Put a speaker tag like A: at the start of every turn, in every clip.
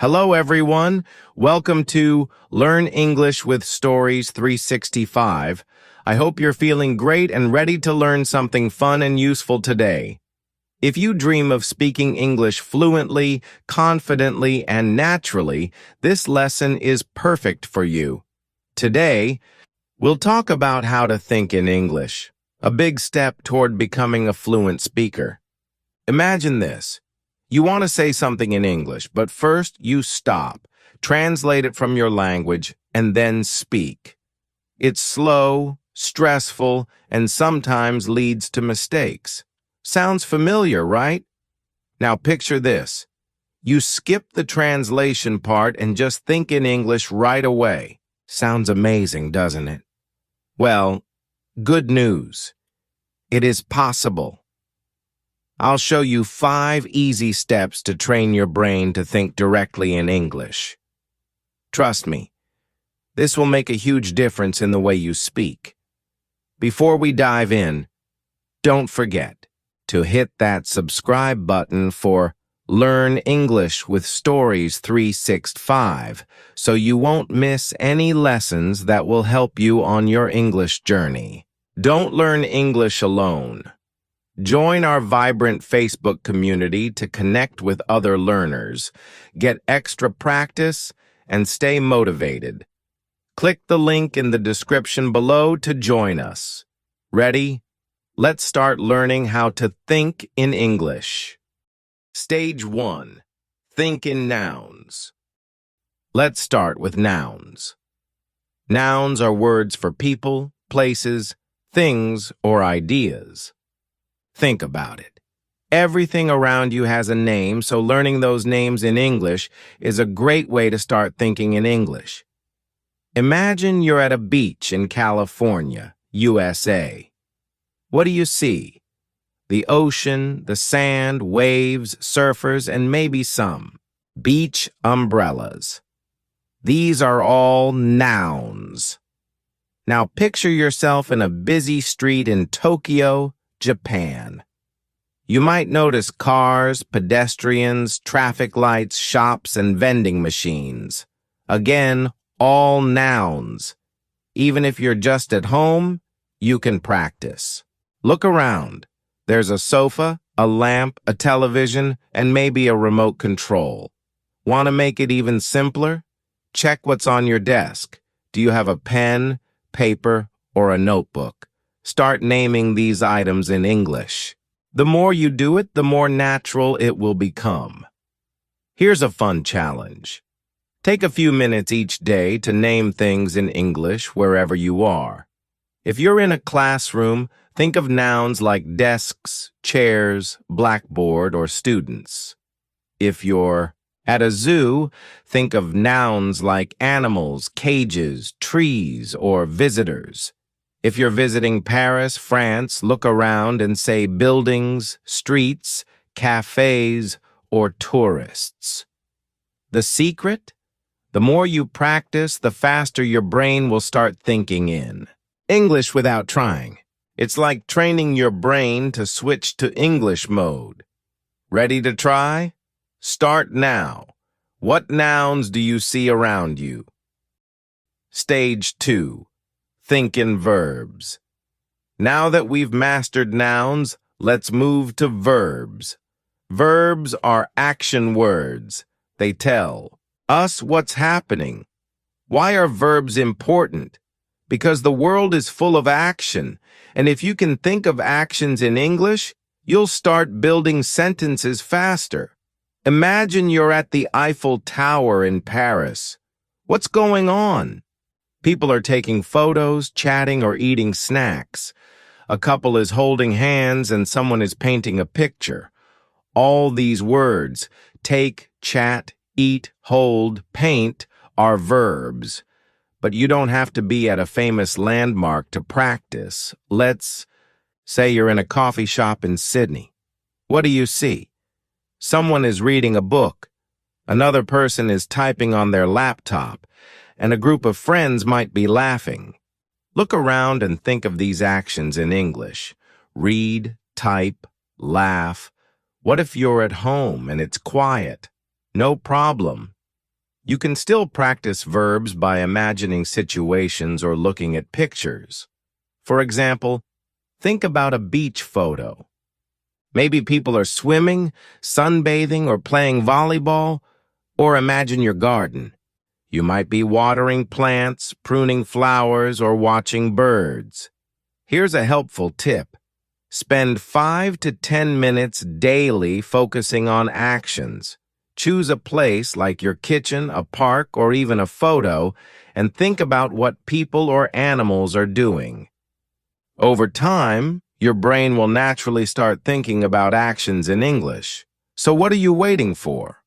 A: Hello, everyone. Welcome to Learn English with Stories 365. I hope you're feeling great and ready to learn something fun and useful today. If you dream of speaking English fluently, confidently, and naturally, this lesson is perfect for you. Today, we'll talk about how to think in English, a big step toward becoming a fluent speaker. Imagine this. You want to say something in English, but first you stop, translate it from your language, and then speak. It's slow, stressful, and sometimes leads to mistakes. Sounds familiar, right? Now picture this. You skip the translation part and just think in English right away. Sounds amazing, doesn't it? Well, good news. It is possible. I'll show you 5 easy steps to train your brain to think directly in English. Trust me, this will make a huge difference in the way you speak. Before we dive in, don't forget to hit that subscribe button for Learn English with Stories 365 so you won't miss any lessons that will help you on your English journey. Don't learn English alone. Join our vibrant Facebook community to connect with other learners, get extra practice, and stay motivated. Click the link in the description below to join us. Ready? Let's start learning how to think in English. Stage 1. Think in nouns. Let's start with nouns. Nouns are words for people, places, things, or ideas. Think about it. Everything around you has a name, so learning those names in English is a great way to start thinking in English. Imagine you're at a beach in California, USA. What do you see? The ocean, the sand, waves, surfers, and maybe some beach umbrellas. These are all nouns. Now picture yourself in a busy street in Tokyo, Japan. You might notice cars, pedestrians, traffic lights, shops, and vending machines. Again, all nouns. Even if you're just at home, you can practice. Look around. There's a sofa, a lamp, a television, and maybe a remote control. Want to make it even simpler? Check what's on your desk. Do you have a pen, paper, or a notebook? Start naming these items in English. The more you do it, the more natural it will become. Here's a fun challenge. Take a few minutes each day to name things in English wherever you are. If you're in a classroom, think of nouns like desks, chairs, blackboard, or students. If you're at a zoo, think of nouns like animals, cages, trees, or visitors. If you're visiting Paris, France, look around and say buildings, streets, cafes, or tourists. The secret? The more you practice, the faster your brain will start thinking in English without trying. It's like training your brain to switch to English mode. Ready to try? Start now. What nouns do you see around you? Stage 2. Think in verbs. Now that we've mastered nouns, let's move to verbs. Verbs are action words. They tell us what's happening. Why are verbs important? Because the world is full of action, and if you can think of actions in English, you'll start building sentences faster. Imagine you're at the Eiffel Tower in Paris. What's going on? People are taking photos, chatting, or eating snacks. A couple is holding hands and someone is painting a picture. All these words, take, chat, eat, hold, paint, are verbs. But you don't have to be at a famous landmark to practice. Let's say you're in a coffee shop in Sydney. What do you see? Someone is reading a book. Another person is typing on their laptop, and a group of friends might be laughing. Look around and think of these actions in English. Read, type, laugh. What if you're at home and it's quiet? No problem. You can still practice verbs by imagining situations or looking at pictures. For example, think about a beach photo. Maybe people are swimming, sunbathing, or playing volleyball, or imagine your garden. You might be watering plants, pruning flowers, or watching birds. Here's a helpful tip. Spend 5 to 10 minutes daily focusing on actions. Choose a place like your kitchen, a park, or even a photo, and think about what people or animals are doing. Over time, your brain will naturally start thinking about actions in English. So what are you waiting for?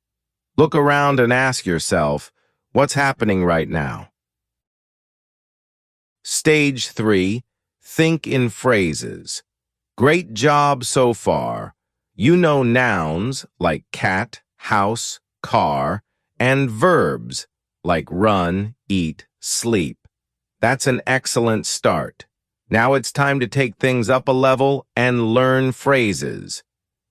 A: Look around and ask yourself, what's happening right now? Stage 3, think in phrases. Great job so far. You know nouns like cat, house, car, and verbs like run, eat, sleep. That's an excellent start. Now it's time to take things up a level and learn phrases.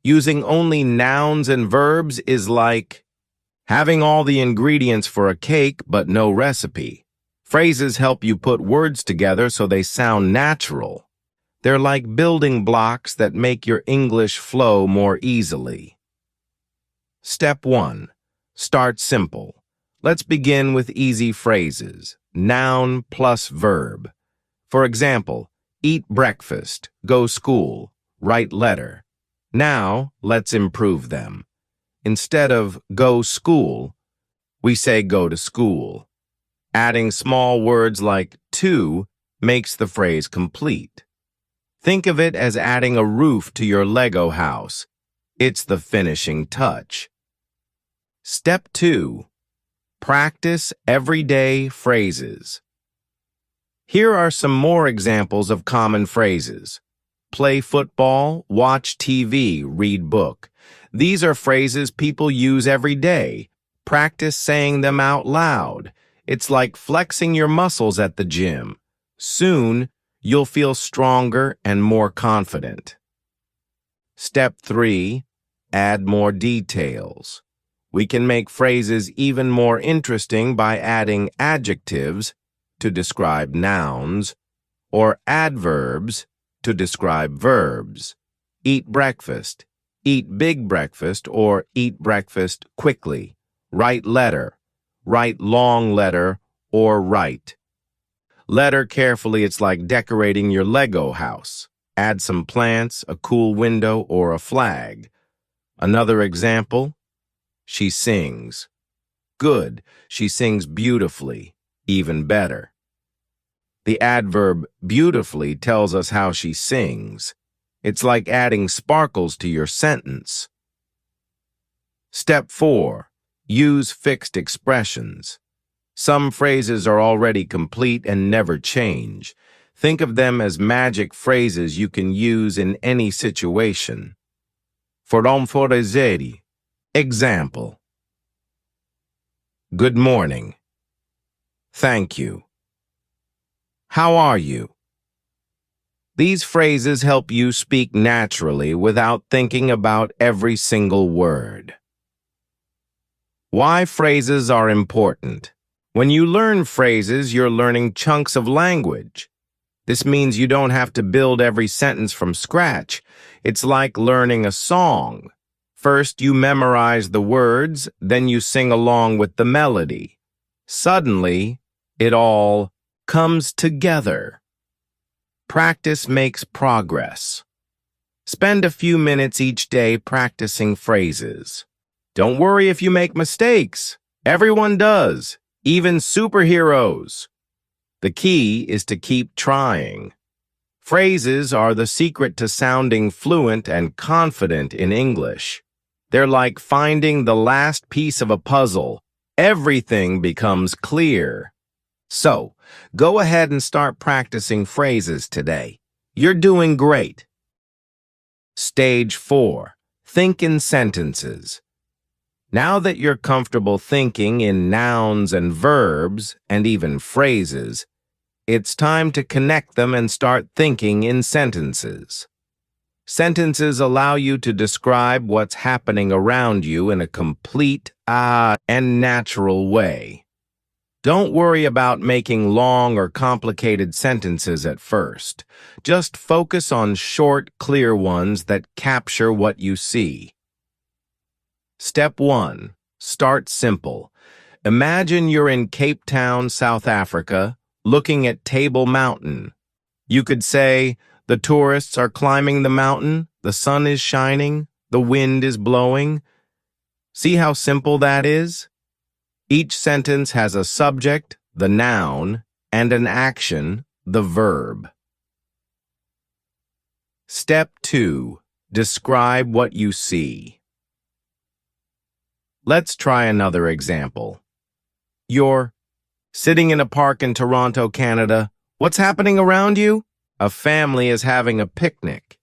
A: Using only nouns and verbs is like having all the ingredients for a cake but no recipe. Phrases help you put words together so they sound natural. They're like building blocks that make your English flow more easily. Step 1. Start simple. Let's begin with easy phrases. Noun plus verb. For example, eat breakfast, go school, write letter. Now, let's improve them. Instead of go school, we say go to school. Adding small words like to makes the phrase complete. Think of it as adding a roof to your Lego house. It's the finishing touch. Step 2. Practice everyday phrases. Here are some more examples of common phrases. Play football, watch TV, read book. These are phrases people use every day. Practice saying them out loud. It's like flexing your muscles at the gym. Soon, you'll feel stronger and more confident. Step 3. Add more details. We can make phrases even more interesting by adding adjectives to describe nouns, or adverbs to describe verbs. Eat breakfast, eat big breakfast, or eat breakfast quickly. Write letter, write long letter, or write. Letter carefully, it's like decorating your Lego house. Add some plants, a cool window, or a flag. Another example, she sings. Good, she sings beautifully. Even better. The adverb beautifully tells us how she sings. It's like adding sparkles to your sentence. Step 4. Use fixed expressions. Some phrases are already complete and never change. Think of them as magic phrases you can use in any situation. Foromforezeri. Example. Good morning. Thank you. How are you? These phrases help you speak naturally without thinking about every single word. Why phrases are important. When you learn phrases, you're learning chunks of language. This means you don't have to build every sentence from scratch. It's like learning a song. First, you memorize the words, then you sing along with the melody. Suddenly, it all comes together. Practice makes progress. Spend a few minutes each day practicing phrases. Don't worry if you make mistakes. Everyone does, even superheroes. The key is to keep trying. Phrases are the secret to sounding fluent and confident in English. They're like finding the last piece of a puzzle. Everything becomes clear. So, go ahead and start practicing phrases today. You're doing great. Stage 4. Think in sentences. Now that you're comfortable thinking in nouns and verbs, and even phrases, it's time to connect them and start thinking in sentences. Sentences allow you to describe what's happening around you in a complete, and natural way. Don't worry about making long or complicated sentences at first. Just focus on short, clear ones that capture what you see. Step 1. Start simple. Imagine you're in Cape Town, South Africa, looking at Table Mountain. You could say, the tourists are climbing the mountain, the sun is shining, the wind is blowing. See how simple that is? Each sentence has a subject, the noun, and an action, the verb. Step 2. Describe what you see. Let's try another example. You're sitting in a park in Toronto, Canada. What's happening around you? A family is having a picnic.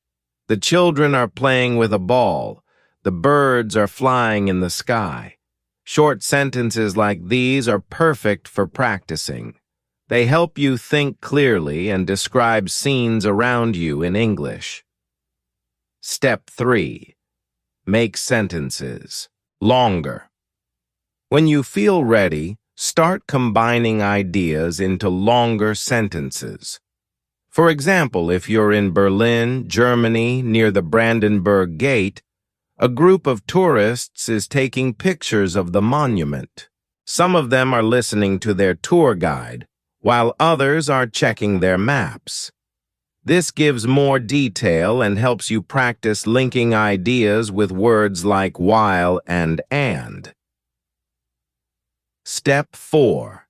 A: The children are playing with a ball. The birds are flying in the sky. Short sentences like these are perfect for practicing. They help you think clearly and describe scenes around you in English. Step 3. Make sentences longer. When you feel ready, start combining ideas into longer sentences. For example, if you're in Berlin, Germany, near the Brandenburg Gate, a group of tourists is taking pictures of the monument. Some of them are listening to their tour guide, while others are checking their maps. This gives more detail and helps you practice linking ideas with words like while and. Step 4.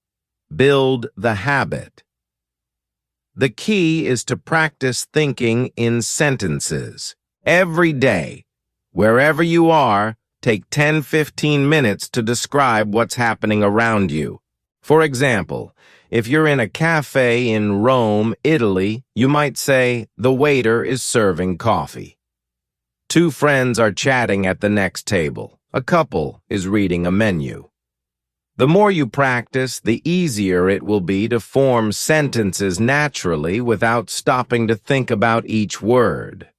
A: Build the habit. The key is to practice thinking in sentences. Every day, wherever you are, take 10-15 minutes to describe what's happening around you. For example, if you're in a cafe in Rome, Italy, you might say, the waiter is serving coffee. Two friends are chatting at the next table. A couple is reading a menu. The more you practice, the easier it will be to form sentences naturally without stopping to think about each word.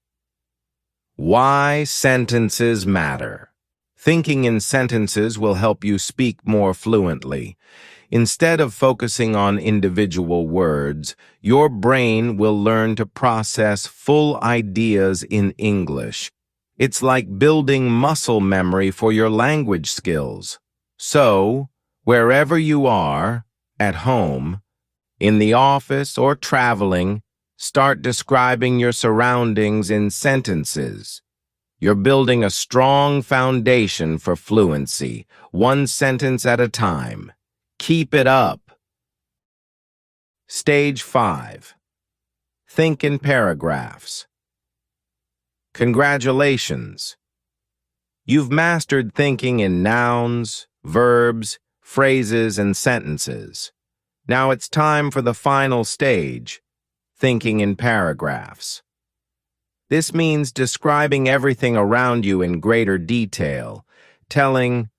A: Why sentences matter. Thinking in sentences will help you speak more fluently. Instead of focusing on individual words, your brain will learn to process full ideas in English. It's like building muscle memory for your language skills. So, wherever you are, at home, in the office, or traveling, start describing your surroundings in sentences. You're building a strong foundation for fluency, one sentence at a time. Keep it up. Stage 5. Think in paragraphs. Congratulations! You've mastered thinking in nouns, verbs, phrases, and sentences. Now it's time for the final stage, thinking in paragraphs. This means describing everything around you in greater detail, telling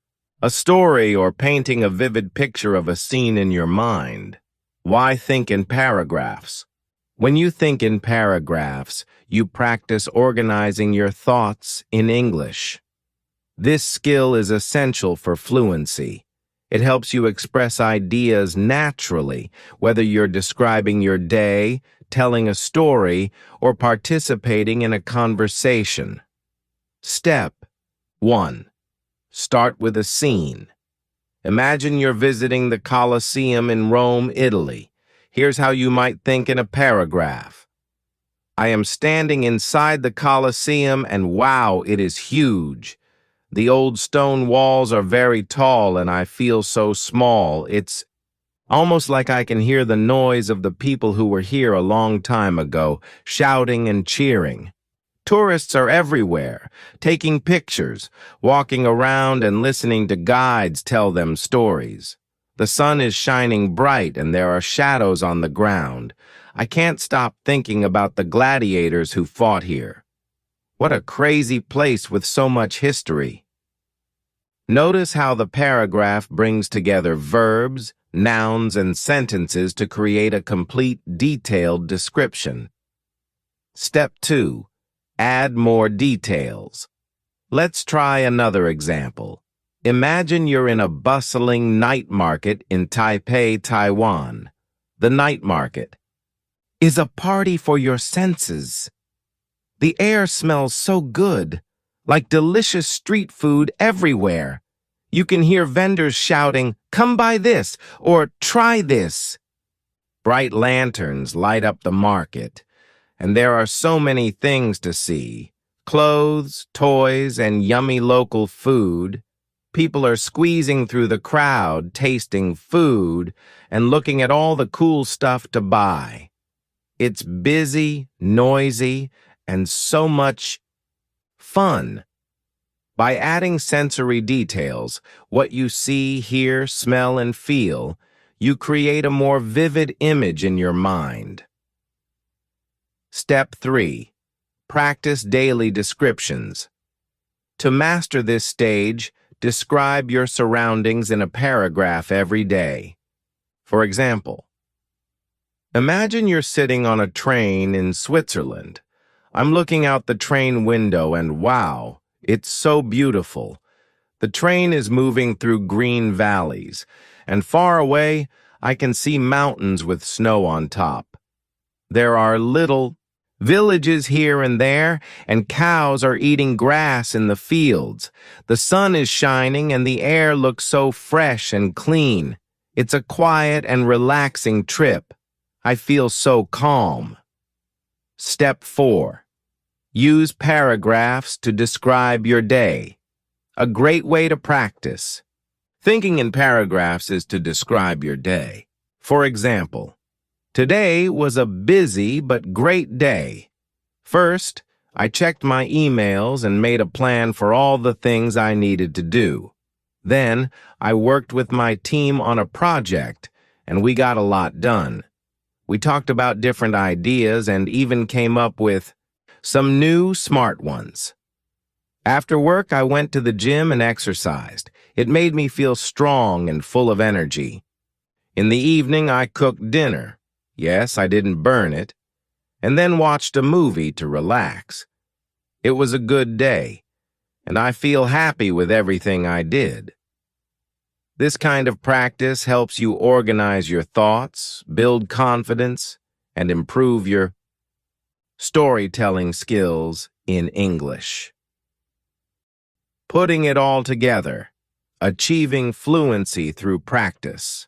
A: a story or painting a vivid picture of a scene in your mind. Why think in paragraphs? When you think in paragraphs, you practice organizing your thoughts in English. This skill is essential for fluency. It helps you express ideas naturally, whether you're describing your day, telling a story, or participating in a conversation. Step 1. Start with a scene. Imagine you're visiting the Colosseum in Rome, Italy. Here's how you might think in a paragraph. I am standing inside the Colosseum and wow, it is huge. The old stone walls are very tall and I feel so small. It's almost like I can hear the noise of the people who were here a long time ago, shouting and cheering. Tourists are everywhere, taking pictures, walking around and listening to guides tell them stories. The sun is shining bright and there are shadows on the ground. I can't stop thinking about the gladiators who fought here. What a crazy place with so much history. Notice how the paragraph brings together verbs, nouns, and sentences to create a complete, detailed description. Step 2. Add more details. Let's try another example. Imagine you're in a bustling night market in Taipei, Taiwan. The night market is a party for your senses. The air smells so good, like delicious street food everywhere. You can hear vendors shouting, "Come buy this," or "Try this." Bright lanterns light up the market, and there are so many things to see. Clothes, toys, and yummy local food. People are squeezing through the crowd, tasting food, and looking at all the cool stuff to buy. It's busy, noisy, and so much fun. By adding sensory details, what you see, hear, smell, and feel, you create a more vivid image in your mind. Step 3. Practice daily descriptions. To master this stage, describe your surroundings in a paragraph every day. For example, imagine you're sitting on a train in Switzerland. I'm looking out the train window and wow, it's so beautiful. The train is moving through green valleys, and far away, I can see mountains with snow on top. There are little villages here and there, and cows are eating grass in the fields. The sun is shining and the air looks so fresh and clean. It's a quiet and relaxing trip. I feel so calm. Step 4. Use paragraphs to describe your day. A great way to practice. Thinking in paragraphs is to describe your day. For example, today was a busy but great day. First, I checked my emails and made a plan for all the things I needed to do. Then, I worked with my team on a project, and we got a lot done. We talked about different ideas and even came up with some new smart ones. After work, I went to the gym and exercised. It made me feel strong and full of energy. In the evening, I cooked dinner. Yes, I didn't burn it. And then watched a movie to relax. It was a good day, and I feel happy with everything I did. This kind of practice helps you organize your thoughts, build confidence, and improve your storytelling skills in English. Putting it all together, achieving fluency through practice.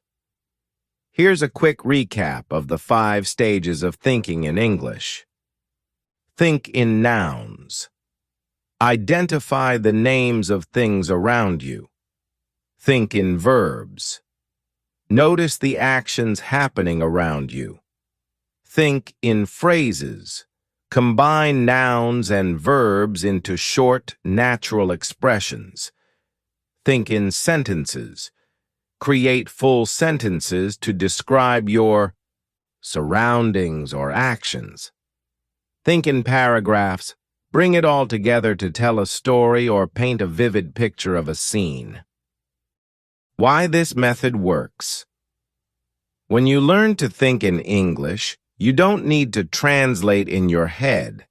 A: Here's a quick recap of the 5 stages of thinking in English. Think in nouns. Identify the names of things around you. Think in verbs. Notice the actions happening around you. Think in phrases. Combine nouns and verbs into short, natural expressions. Think in sentences. Create full sentences to describe your surroundings or actions. Think in paragraphs. Bring it all together to tell a story or paint a vivid picture of a scene. Why this method works. When you learn to think in English, you don't need to translate in your head.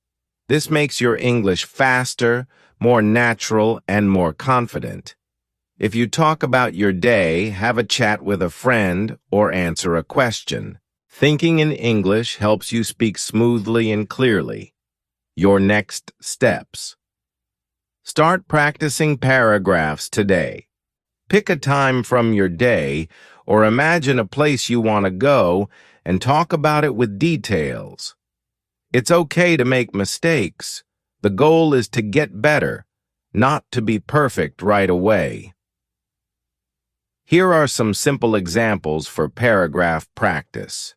A: This makes your English faster, more natural, and more confident. If you talk about your day, have a chat with a friend, or answer a question, thinking in English helps you speak smoothly and clearly. Your next steps. Start practicing paragraphs today. Pick a time from your day, or imagine a place you want to go, and talk about it with details. It's okay to make mistakes. The goal is to get better, not to be perfect right away. Here are some simple examples for paragraph practice.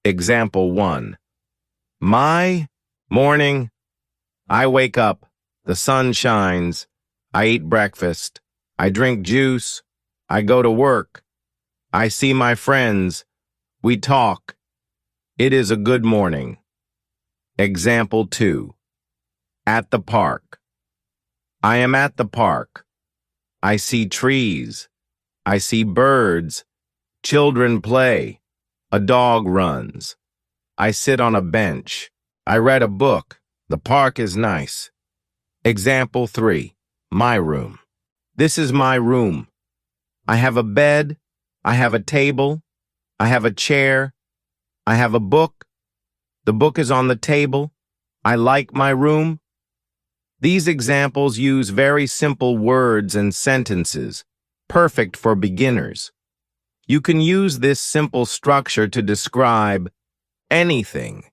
A: Example 1. My morning. I wake up. The sun shines. I eat breakfast. I drink juice. I go to work. I see my friends. We talk. It is a good morning. Example 2. At the park. I am at the park. I see trees. I see birds. Children play. A dog runs. I sit on a bench. I read a book. The park is nice. Example 3. My room. This is my room. I have a bed. I have a table. I have a chair. I have a book. The book is on the table. I like my room. These examples use very simple words and sentences, perfect for beginners. You can use this simple structure to describe anything.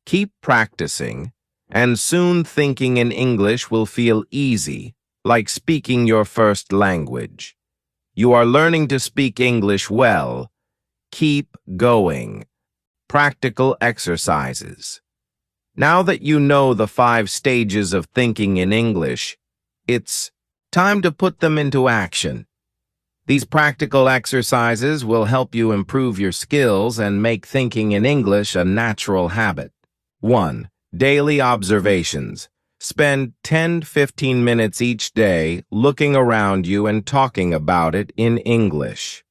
A: Keep practicing, and soon thinking in English will feel easy, like speaking your first language. You are learning to speak English well. Keep going. Practical exercises. Now that you know the 5 stages of thinking in English, it's time to put them into action. These practical exercises will help you improve your skills and make thinking in English a natural habit. 1. Daily observations. Spend 10-15 minutes each day looking around you and talking about it in English.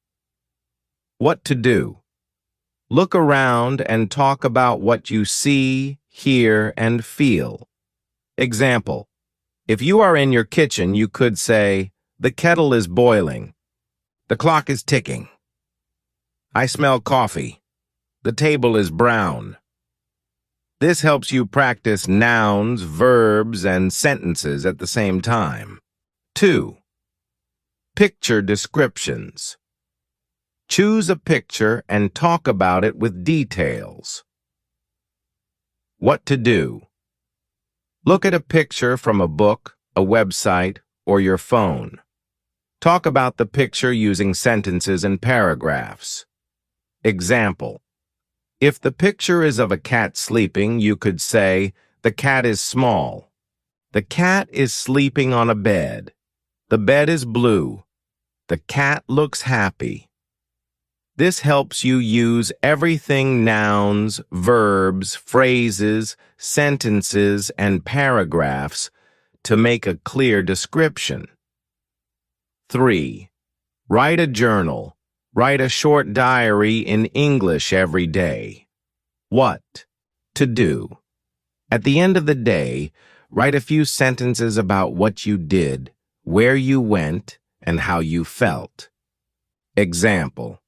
A: What to do? Look around and talk about what you see, hear, and feel. Example: if you are in your kitchen, you could say, "The kettle is boiling. The clock is ticking. I smell coffee. The table is brown." This helps you practice nouns, verbs, and sentences at the same time. 2. Picture descriptions. Choose a picture and talk about it with details. What to do? Look at a picture from a book, a website, or your phone. Talk about the picture using sentences and paragraphs. Example: if the picture is of a cat sleeping, you could say, "The cat is small. The cat is sleeping on a bed. The bed is blue. The cat looks happy." This helps you use everything nouns, verbs, phrases, sentences, and paragraphs to make a clear description. 3. Write a journal. Write a short diary in English every day. What to do? At the end of the day, write a few sentences about what you did, where you went, and how you felt. Example: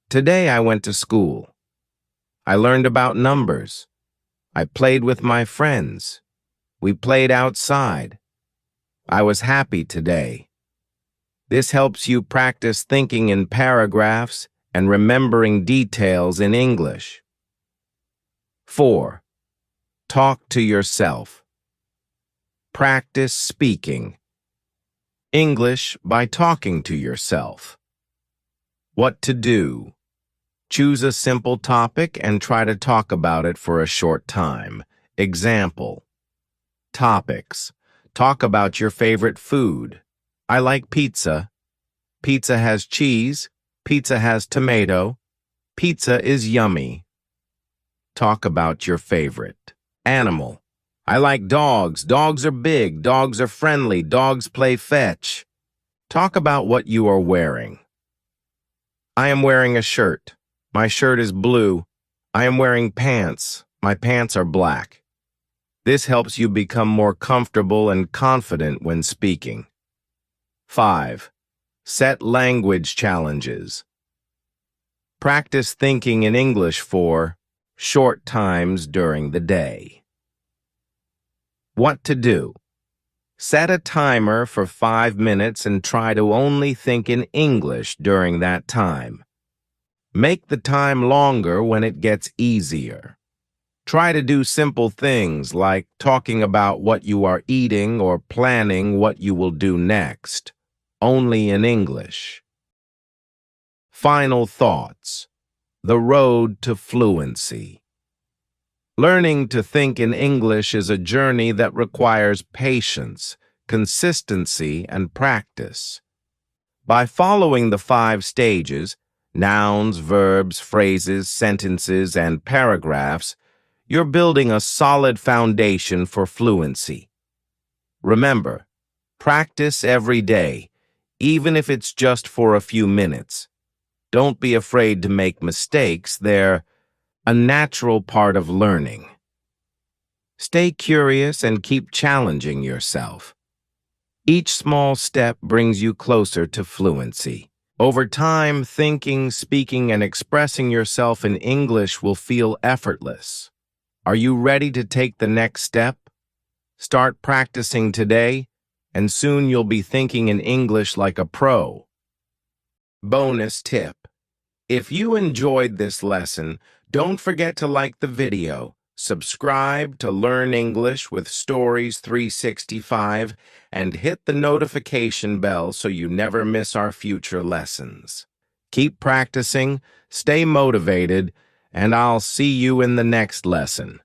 A: today I went to school. I learned about numbers. I played with my friends. We played outside. I was happy today. This helps you practice thinking in paragraphs and remembering details in English. 4. Talk to yourself. Practice speaking English by talking to yourself. What to do? Choose a simple topic and try to talk about it for a short time. Example: topics. Talk about your favorite food. I like pizza. Pizza has cheese. Pizza has tomato. Pizza is yummy. Talk about your favorite animal. I like dogs. Dogs are big. Dogs are friendly. Dogs play fetch. Talk about what you are wearing. I am wearing a shirt. My shirt is blue. I am wearing pants. My pants are black. This helps you become more comfortable and confident when speaking. 5. Set language challenges. Practice thinking in English for short times during the day. What to do? Set a timer for 5 minutes and try to only think in English during that time. Make the time longer when it gets easier. Try to do simple things like talking about what you are eating or planning what you will do next, only in English. Final thoughts. The road to fluency. Learning to think in English is a journey that requires patience, consistency, and practice. By following the 5 stages, nouns, verbs, phrases, sentences, and paragraphs, you're building a solid foundation for fluency. Remember, practice every day, even if it's just for a few minutes. Don't be afraid to make mistakes. They're a natural part of learning. Stay curious and keep challenging yourself. Each small step brings you closer to fluency. Over time, thinking, speaking, and expressing yourself in English will feel effortless. Are you ready to take the next step? Start practicing today, and soon you'll be thinking in English like a pro. Bonus tip. If you enjoyed this lesson, don't forget to like the video, subscribe to Learn English with Stories 365, and hit the notification bell so you never miss our future lessons. Keep practicing, stay motivated, and I'll see you in the next lesson.